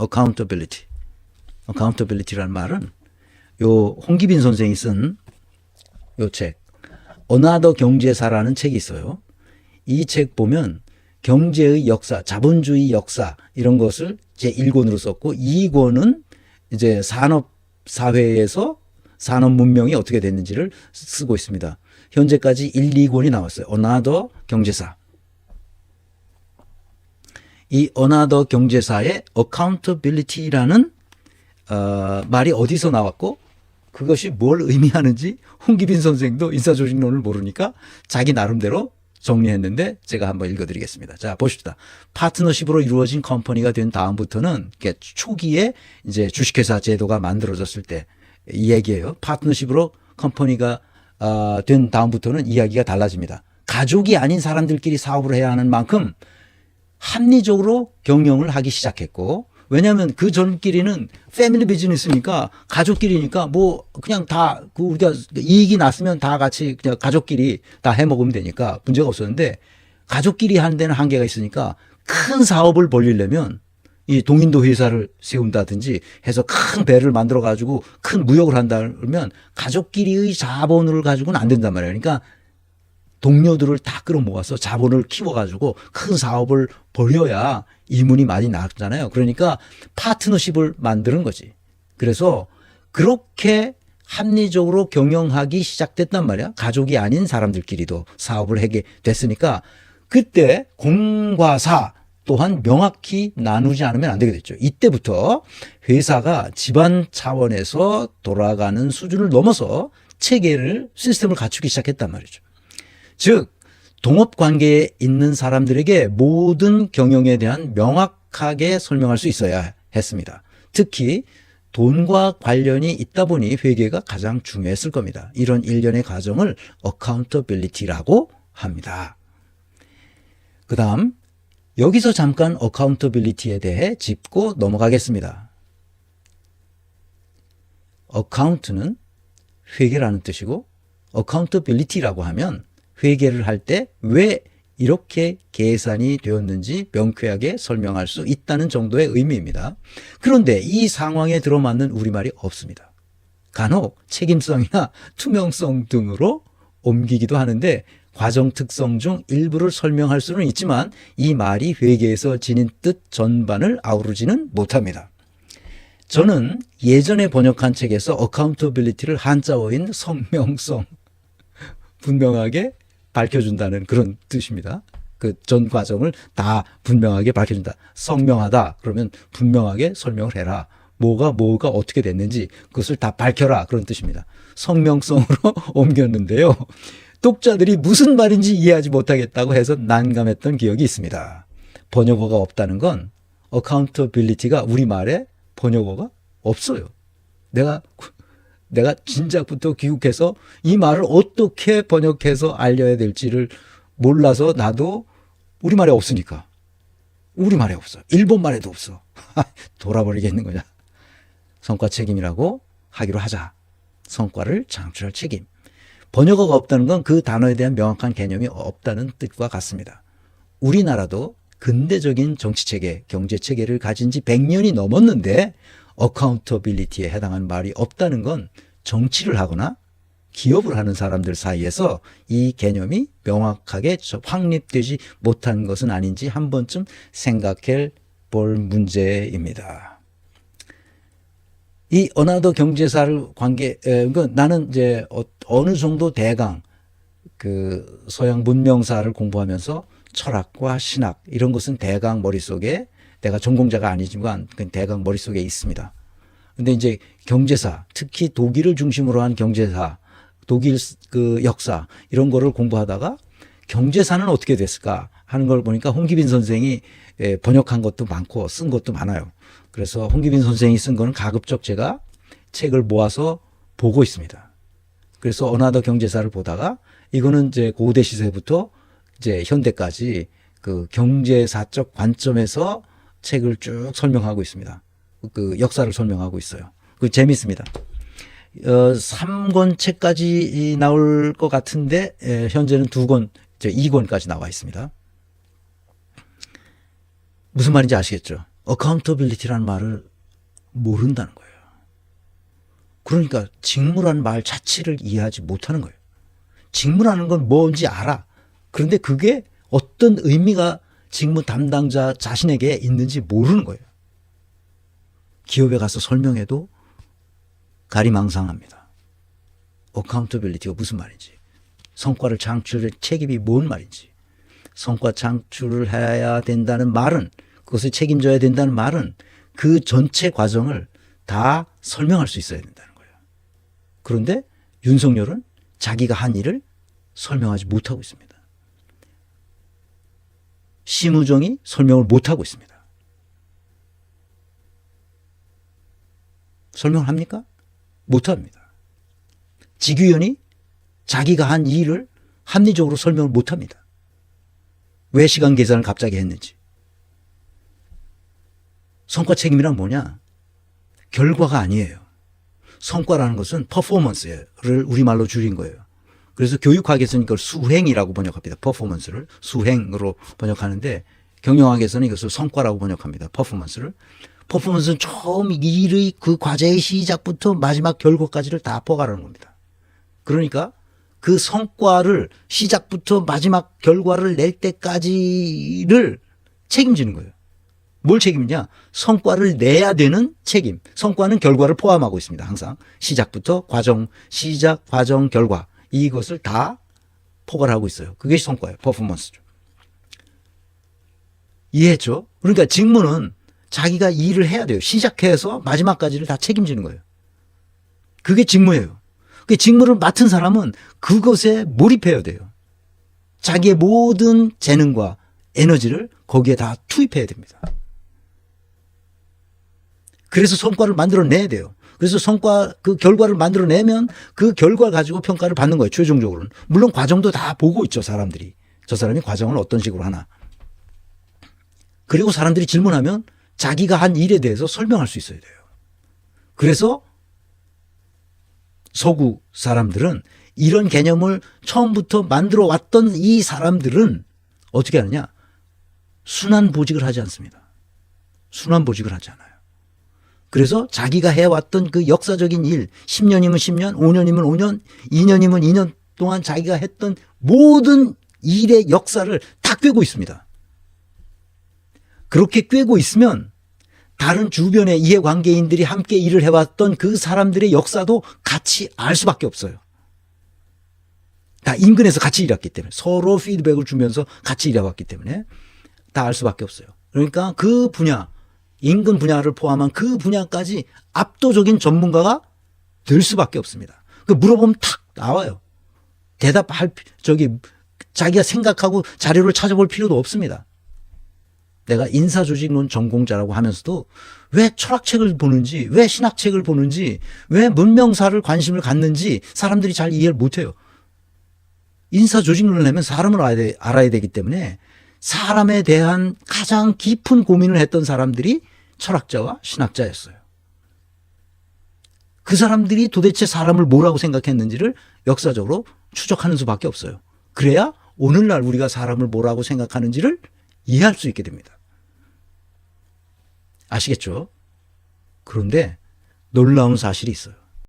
accountability. accountability라는 말은 요 홍기빈 선생이 쓴 요 책, 어나더 경제사라는 책이 있어요. 이 책 보면 경제의 역사, 자본주의 역사 이런 것을 제 1권으로 썼고 2권은 이제 산업 사회에서 산업 문명이 어떻게 됐는지를 쓰고 있습니다. 현재까지 1, 2권이 나왔어요. 어나더 경제사. 이 어나더 경제사의 accountability라는 말이 어디서 나왔고 그것이 뭘 의미하는지 홍기빈 선생도 인사조직론을 모르니까 자기 나름대로 정리했는데 제가 한번 읽어드리겠습니다. 자, 보십시다. 파트너십으로 이루어진 컴퍼니가 된 다음부터는 초기에 이제 주식회사 제도가 만들어졌을 때 이 얘기예요. 파트너십으로 컴퍼니가 된 다음부터는 이야기가 달라집니다. 가족이 아닌 사람들끼리 사업을 해야 하는 만큼 합리적으로 경영을 하기 시작했고, 왜냐하면 그 전끼리는 패밀리 비즈니스니까 가족끼리니까 뭐 그냥 다 우리가 이익이 났으면 다 같이 그냥 가족끼리 다 해 먹으면 되니까 문제가 없었는데, 가족끼리 하는 데는 한계가 있으니까 큰 사업을 벌리려면 이 동인도 회사를 세운다든지 해서 큰 배를 만들어 가지고 큰 무역을 한다 그러면 가족끼리의 자본을 가지고는 안 된단 말이에요. 그러니까 동료들을 다 끌어모아서 자본을 키워가지고 큰 사업을 벌여야 이문이 많이 나왔잖아요. 그러니까 파트너십을 만드는 거지. 그래서 그렇게 합리적으로 경영하기 시작됐단 말이야. 가족이 아닌 사람들끼리도 사업을 하게 됐으니까 그때 공과 사 또한 명확히 나누지 않으면 안 되게 됐죠. 이때부터 회사가 집안 차원에서 돌아가는 수준을 넘어서 체계를 시스템을 갖추기 시작했단 말이죠. 즉 동업 관계에 있는 사람들에게 모든 경영에 대한 명확하게 설명할 수 있어야 했습니다. 특히 돈과 관련이 있다 보니 회계가 가장 중요했을 겁니다. 이런 일련의 과정을 accountability라고 합니다. 그 다음 여기서 잠깐 accountability에 대해 짚고 넘어가겠습니다. account는 회계라는 뜻이고 accountability라고 하면 회계를 할 때 왜 이렇게 계산이 되었는지 명쾌하게 설명할 수 있다는 정도의 의미입니다. 그런데 이 상황에 들어맞는 우리말이 없습니다. 간혹 책임성이나 투명성 등으로 옮기기도 하는데 과정 특성 중 일부를 설명할 수는 있지만 이 말이 회계에서 지닌 뜻 전반을 아우르지는 못합니다. 저는 예전에 번역한 책에서 accountability를 한자어인 성명성, 분명하게 밝혀준다는 그런 뜻입니다. 그 전 과정을 다 분명하게 밝혀준다. 성명하다 그러면 분명하게 설명을 해라. 뭐가 어떻게 됐는지 그것을 다 밝혀라 그런 뜻입니다. 성명성으로 옮겼는데요. 독자들이 무슨 말인지 이해하지 못하겠다고 해서 난감했던 기억이 있습니다. 번역어가 없다는 건 accountability가 우리말에 번역어가 없어요. 내가 진작부터 귀국해서 이 말을 어떻게 번역해서 알려야 될지를 몰라서 나도 우리말에 없으니까. 우리말에 없어. 일본말에도 없어. 돌아버리겠는 거냐. 성과 책임이라고 하기로 하자. 성과를 창출할 책임. 번역어가 없다는 건 그 단어에 대한 명확한 개념이 없다는 뜻과 같습니다. 우리나라도 근대적인 정치체계, 경제체계를 가진 지 100년이 넘었는데 accountability에 해당하는 말이 없다는 건 정치를 하거나 기업을 하는 사람들 사이에서 이 개념이 명확하게 확립되지 못한 것은 아닌지 한 번쯤 생각해 볼 문제입니다. 이 어나더 경제사를 나는 이제 어느 정도 대강 그 서양 문명사를 공부하면서 철학과 신학 이런 것은 대강 머릿속에 내가 전공자가 아니지만 대강 머릿속에 있습니다. 근데 이제 경제사, 특히 독일을 중심으로 한 경제사, 독일 그 역사 이런 거를 공부하다가 경제사는 어떻게 됐을까 하는 걸 보니까 홍기빈 선생이 번역한 것도 많고 쓴 것도 많아요. 그래서 홍기빈 선생이 쓴 거는 가급적 제가 책을 모아서 보고 있습니다. 그래서 어나더 경제사를 보다가 이거는 이제 고대 시대부터 이제 현대까지 그 경제사적 관점에서 책을 쭉 설명하고 있습니다. 그 역사를 설명하고 있어요. 그 재밌습니다. 3권 책까지 나올 것 같은데 현재는 2권까지 나와 있습니다. 무슨 말인지 아시겠죠? 어카운터빌리티라는 말을 모른다는 거예요. 그러니까 직무라는 말 자체를 이해하지 못하는 거예요. 직무라는 건 뭔지 알아. 그런데 그게 어떤 의미가 직무 담당자 자신에게 있는지 모르는 거예요. 기업에 가서 설명해도 가리망상합니다. 어카운터빌리티가 무슨 말인지, 성과를 창출할 책임이 뭔 말인지, 성과 창출을 해야 된다는 말은, 그것을 책임져야 된다는 말은 그 전체 과정을 다 설명할 수 있어야 된다는 거예요. 그런데 윤석열은 자기가 한 일을 설명하지 못하고 있습니다. 심우정이 설명을 못하고 있습니다. 설명을 합니까? 못합니다. 직위원이 자기가 한 일을 합리적으로 설명을 못합니다. 왜 시간 계산을 갑자기 했는지. 성과 책임이란 뭐냐? 결과가 아니에요. 성과라는 것은 퍼포먼스를 우리말로 줄인 거예요. 그래서 교육학에서는 이걸 수행이라고 번역합니다. 퍼포먼스를 수행으로 번역하는데 경영학에서는 이것을 성과라고 번역합니다. 퍼포먼스를. 퍼포먼스는 처음 일의 그 과제의 시작부터 마지막 결과까지를 다 포괄하는 겁니다. 그러니까 그 성과를 시작부터 마지막 결과를 낼 때까지를 책임지는 거예요. 뭘 책임이냐? 성과를 내야 되는 책임. 성과는 결과를 포함하고 있습니다. 항상 시작부터 과정, 시작, 과정, 결과 이것을 다 포괄하고 있어요. 그게 성과예요. 퍼포먼스죠. 이해했죠? 그러니까 직무는 자기가 일을 해야 돼요. 시작해서 마지막까지를 다 책임지는 거예요. 그게 직무예요. 그 직무를 맡은 사람은 그것에 몰입해야 돼요. 자기의 모든 재능과 에너지를 거기에 다 투입해야 됩니다. 그래서 성과를 만들어내야 돼요. 그래서 그 결과를 만들어내면 그 결과를 가지고 평가를 받는 거예요. 최종적으로는. 물론 과정도 다 보고 있죠. 사람들이. 저 사람이 과정을 어떤 식으로 하나. 그리고 사람들이 질문하면 자기가 한 일에 대해서 설명할 수 있어야 돼요. 그래서 서구 사람들은 이런 개념을 처음부터 만들어 왔던 이 사람들은 어떻게 하느냐? 순환보직을 하지 않습니다. 순환보직을 하지 않아요. 그래서 자기가 해왔던 그 역사적인 일, 10년이면 10년, 5년이면 5년, 2년이면 2년 동안 자기가 했던 모든 일의 역사를 다 꿰고 있습니다. 그렇게 꿰고 있으면 다른 주변의 이해관계인들이 함께 일을 해왔던 그 사람들의 역사도 같이 알 수밖에 없어요. 다 인근에서 같이 일했기 때문에, 서로 피드백을 주면서 같이 일해왔기 때문에 다 알 수밖에 없어요. 그러니까 그 분야, 인근 분야를 포함한 그 분야까지 압도적인 전문가가 될 수밖에 없습니다. 그 물어보면 탁 나와요. 대답할 자기가 생각하고 자료를 찾아볼 필요도 없습니다. 내가 인사조직론 전공자라고 하면서도 왜 철학책을 보는지, 왜 신학책을 보는지, 왜 문명사를 관심을 갖는지 사람들이 잘 이해를 못해요. 인사조직론을 내면 사람을 알아야 되기 때문에 사람에 대한 가장 깊은 고민을 했던 사람들이 철학자와 신학자였어요. 그 사람들이 도대체 사람을 뭐라고 생각했는지를 역사적으로 추적하는 수밖에 없어요. 그래야 오늘날 우리가 사람을 뭐라고 생각하는지를 이해할 수 있게 됩니다. 아시겠죠? 그런데 놀라운 사실이 있어요.